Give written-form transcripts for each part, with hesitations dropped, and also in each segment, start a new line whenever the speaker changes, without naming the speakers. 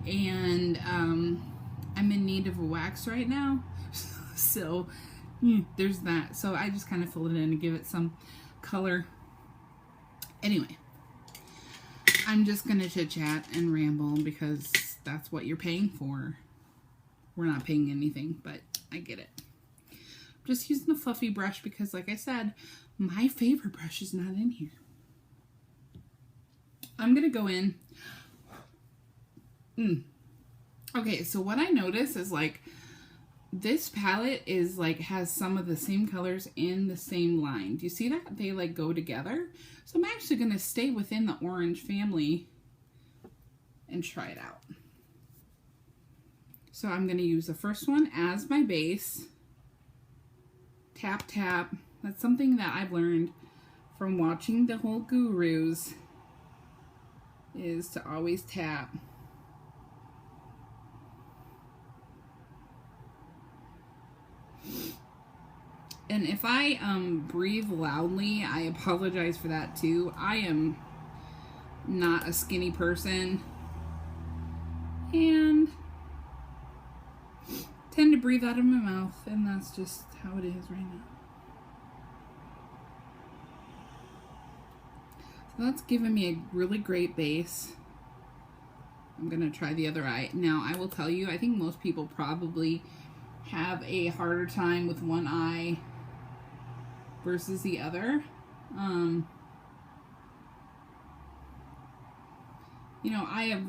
and I'm in need of a wax right now. So there's that. So I just kind of fill it in to give it some color. Anyway, I'm just gonna chit chat and ramble because that's what you're paying for. We're not paying anything, but I get it. I'm just using the fluffy brush because, like I said, my favorite brush is not in here. I'm gonna go in. Okay, so what I notice is like this palette is like has some of the same colors in the same line. Do you see that? They like go together. So I'm actually gonna stay within the orange family and try it out. So I'm gonna use the first one as my base. Tap, tap. That's something that I've learned from watching the whole gurus, is to always tap. And if I breathe loudly, I apologize for that too. I am not a skinny person and tend to breathe out of my mouth, and that's just how it is right now. So that's giving me a really great base. I'm gonna try the other eye. Now I will tell you, I think most people probably have a harder time with one eye versus the other. You know, I've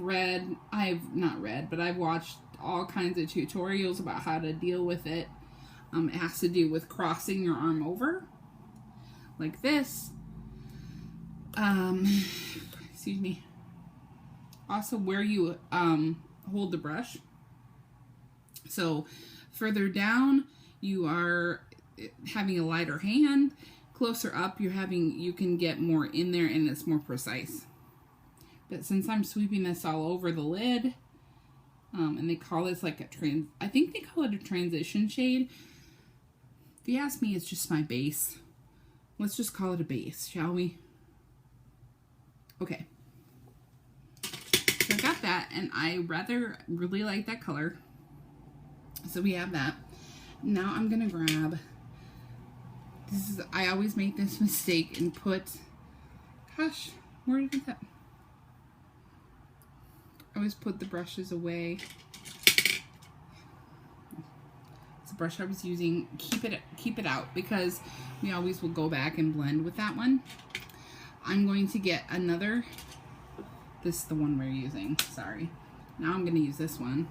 watched all kinds of tutorials about how to deal with it. It has to do with crossing your arm over like this. Excuse me. Also where you hold the brush. So further down you are having a lighter hand. Closer up you can get more in there and it's more precise. But since I'm sweeping this all over the lid, and they call this like I think they call it a transition shade. If you ask me, it's just my base. Let's just call it a base, shall we? Okay. So I got that, and I really like that color. So we have that. Now I'm gonna grab, I always make this mistake and put, gosh, where did I put that? I always put the brushes away. It's the brush I was using. Keep it out because we always will go back and blend with that one. I'm going to get another. This is the one we're using. Sorry. Now I'm going to use this one.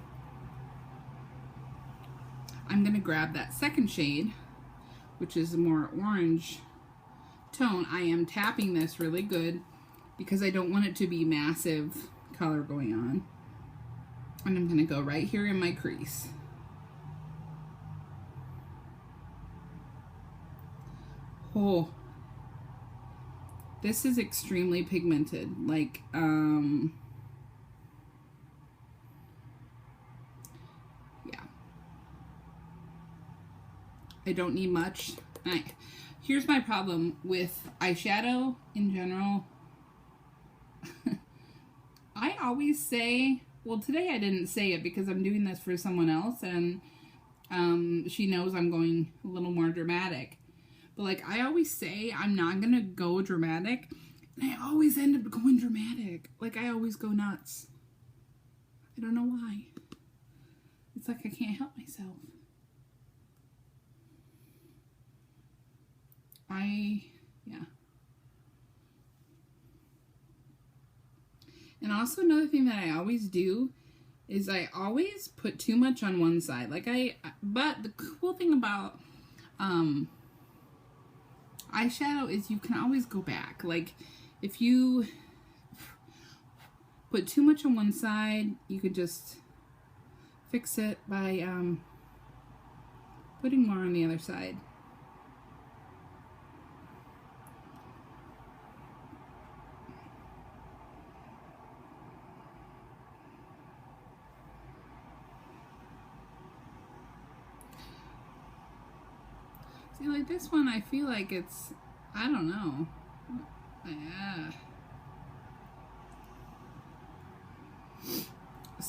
I'm going to grab that second shade, which is a more orange tone. I am tapping this really good because I don't want it to be massive color going on. And I'm going to go right here in my crease. Oh, this is extremely pigmented. Like, yeah. I don't need much. Here's my problem with eyeshadow in general. I always say, well, today I didn't say it because I'm doing this for someone else, and she knows I'm going a little more dramatic. But like I always say, I'm not gonna go dramatic, and I always end up going dramatic. Like I always go nuts. I don't know why. It's like I can't help myself. Yeah. And also another thing that I always do is I always put too much on one side. But the cool thing about eyeshadow is you can always go back. Like if you put too much on one side, you could just fix it by putting more on the other side. See, like this one, I feel like it's, I don't know.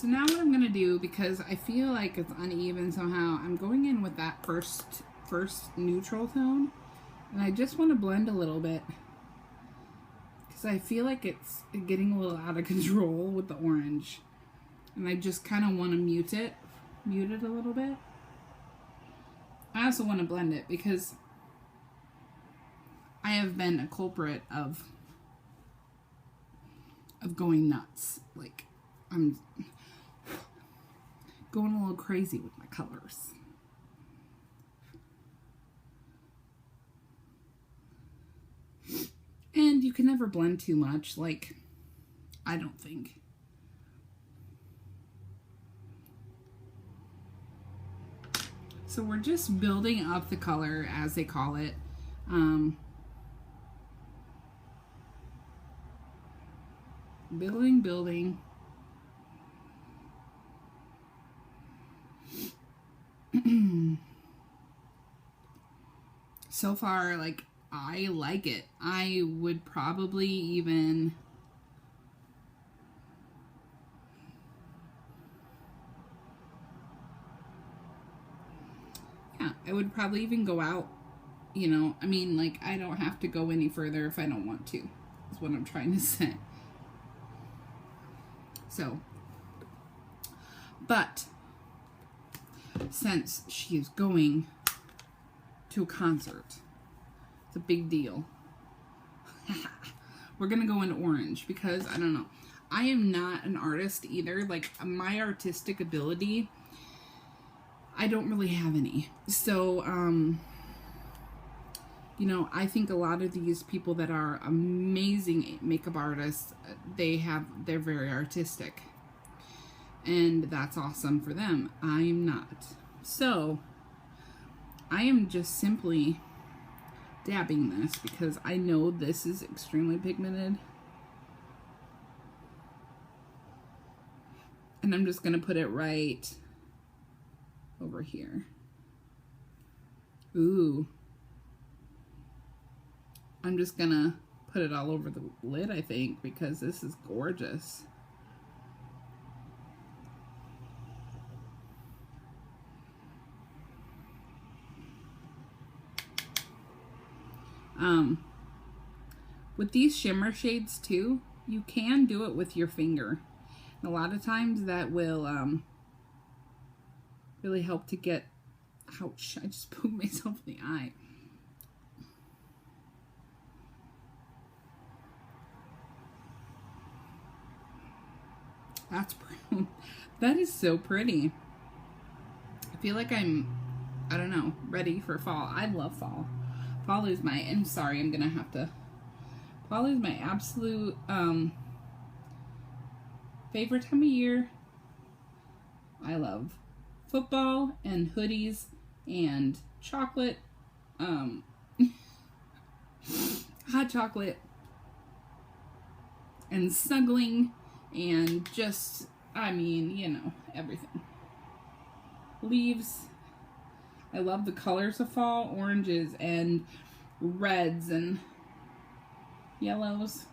So now what I'm going to do, because I feel like it's uneven somehow, I'm going in with that first neutral tone. And I just want to blend a little bit. Because I feel like it's getting a little out of control with the orange. And I just kind of want to mute it a little bit. I also want to blend it because I have been a culprit of going nuts. Like, I'm going a little crazy with my colors. And you can never blend too much, like, I don't think. So we're just building up the color, as they call it. Building. So far, like, I like it. I would probably even... Yeah, I would probably even go out, you know, I mean, like, I don't have to go any further if I don't want to, is what I'm trying to say. So, but, since she is going to a concert, it's a big deal. We're gonna go into orange because, I don't know, I am not an artist either. Like, my artistic ability, I don't really have any. So, you know, I think a lot of these people that are amazing makeup artists, they're very artistic. And that's awesome for them. I am not. So, I am just simply dabbing this because I know this is extremely pigmented. And I'm just going to put it right over here. Ooh. I'm just going to put it all over the lid, I think, because this is gorgeous. With these shimmer shades too, you can do it with your finger. And a lot of times that will really help to get, ouch, I just poked myself in the eye. That's pretty. That is so pretty. I feel like I don't know, ready for fall. I love fall. Fall is my, I'm sorry, I'm gonna have to, fall is my absolute favorite time of year. I love football and hoodies and chocolate, hot chocolate and snuggling and just, I mean, you know, everything. Leaves. I love the colors of fall, oranges and reds and yellows.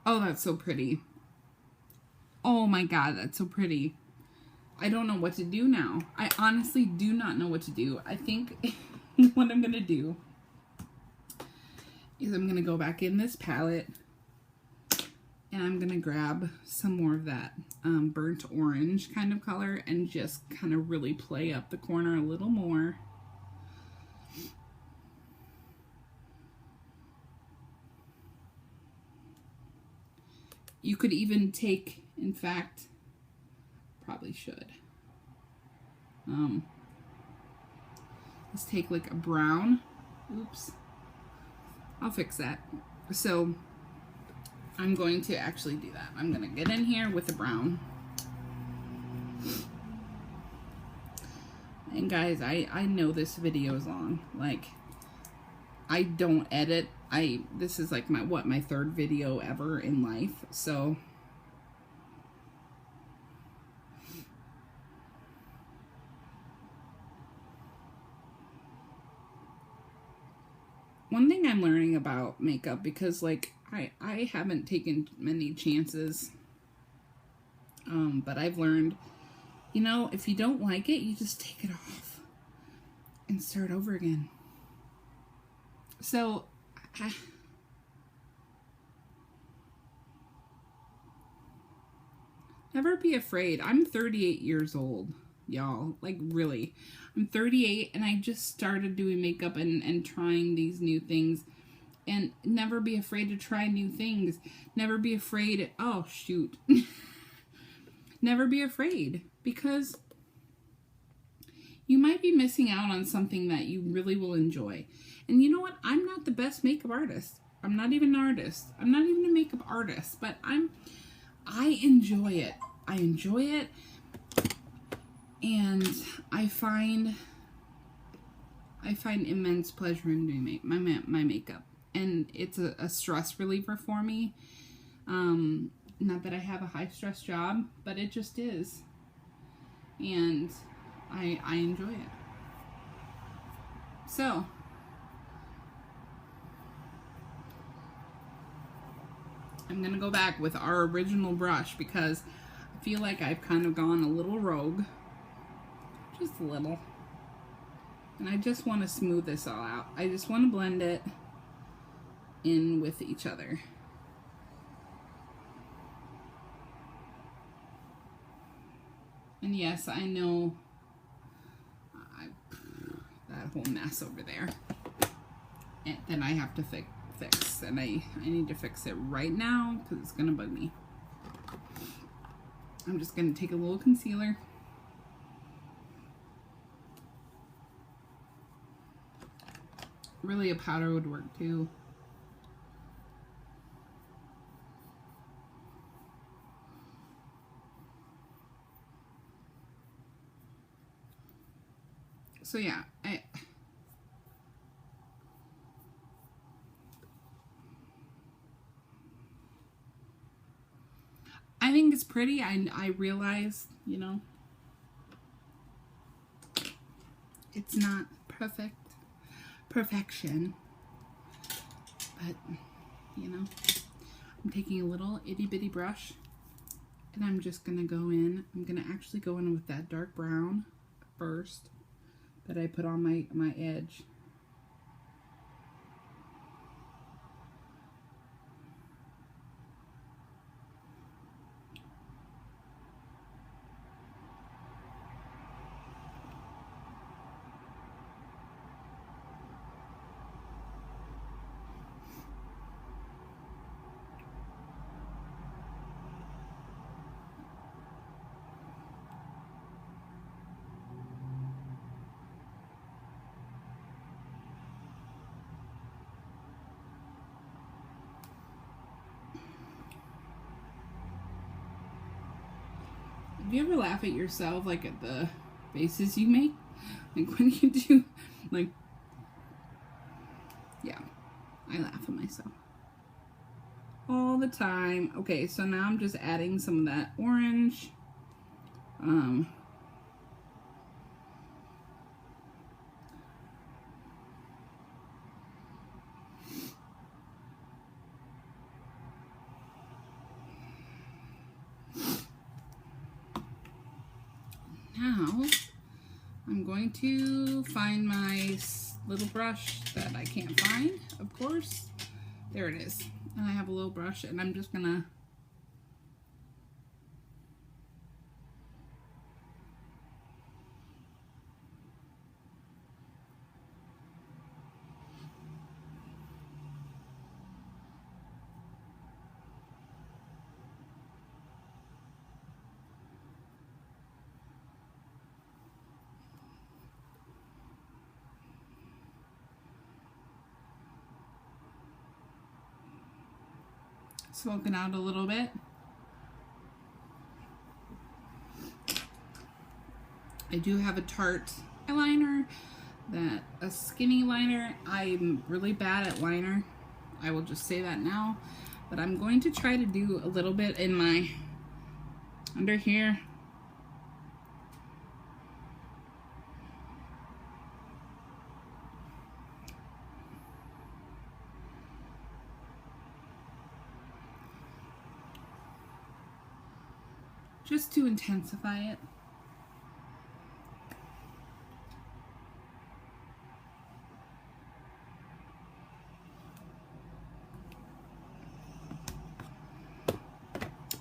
Oh, that's so pretty. Oh my God, that's so pretty. I don't know what to do now. I honestly do not know what to do. I think what I'm going to do is I'm going to go back in this palette and I'm going to grab some more of that burnt orange kind of color and just kind of really play up the corner a little more. You could even take, in fact, probably should. Let's take like a brown. Oops. I'll fix that. So I'm going to actually do that. I'm going to get in here with the brown. And guys, I know this video is long. Like, I don't edit. This is like my third video ever in life. So one thing I'm learning about makeup because, like, I haven't taken many chances. But I've learned, you know, if you don't like it, you just take it off and start over again. So, never be afraid. I'm 38 years old, y'all. Like, really. I'm 38, and I just started doing makeup and trying these new things. And never be afraid to try new things. Never be afraid. Oh, shoot. Never be afraid. Because you might be missing out on something that you really will enjoy. And you know what? I'm not the best makeup artist. I'm not even an artist. I'm not even a makeup artist. But I enjoy it. I enjoy it. And I find immense pleasure in doing my makeup. And it's a stress reliever for me. Not that I have a high stress job, but it just is. And I enjoy it. So, I'm going to go back with our original brush because I feel like I've kind of gone a little rogue. Just a little. And I just want to smooth this all out. I just want to blend it in with each other. And yes, I know that whole mess over there. And then I have to fix. And I need to fix it right now because it's going to bug me. I'm just going to take a little concealer. Really, a powder would work too. So yeah, I think it's pretty. I realize, you know, it's not perfection, but, you know, I'm taking a little itty bitty brush and I'm just gonna go in. I'm gonna actually go in with that dark brown first that I put on my edge. Do you ever laugh at yourself, like at the faces you make? Like when you do, like, yeah, I laugh at myself all the time. Okay, so now I'm just adding some of that orange. Now, I'm going to find my little brush that I can't find, of course. There it is. And I have a little brush, and I'm just gonna smoke it out a little bit. I do have a Tarte eyeliner, a skinny liner. I'm really bad at liner. I will just say that now. But I'm going to try to do a little bit in my under here. just to intensify it.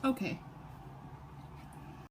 Okay,